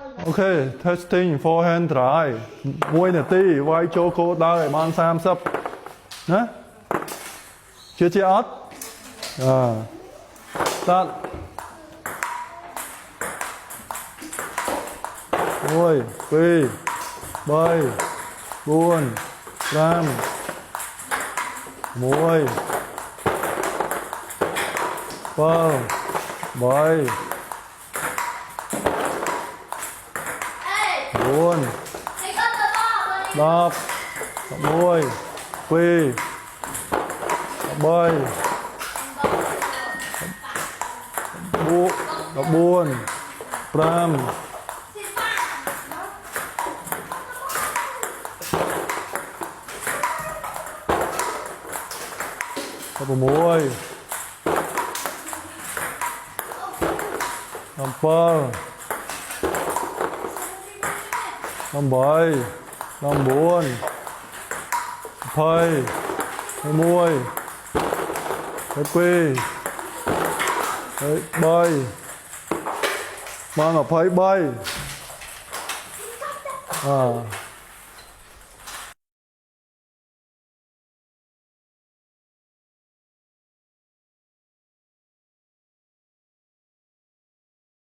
Ok, testing forehand try. Môi nè ti, vai cho cô đợi mang sam sắp. Nè. Chia ớt. Start. Môi, quy, bơi, buồn, ram. Môi. Bơ, bơi. Buồn. Đập. Môi. Quy. Bơi. Buồn. Ram. Đập môi. Làm pơ. Làm bơi. Làm buồn. Phơi. Môi. Quy. Bơi. Mang ở phơi bơi.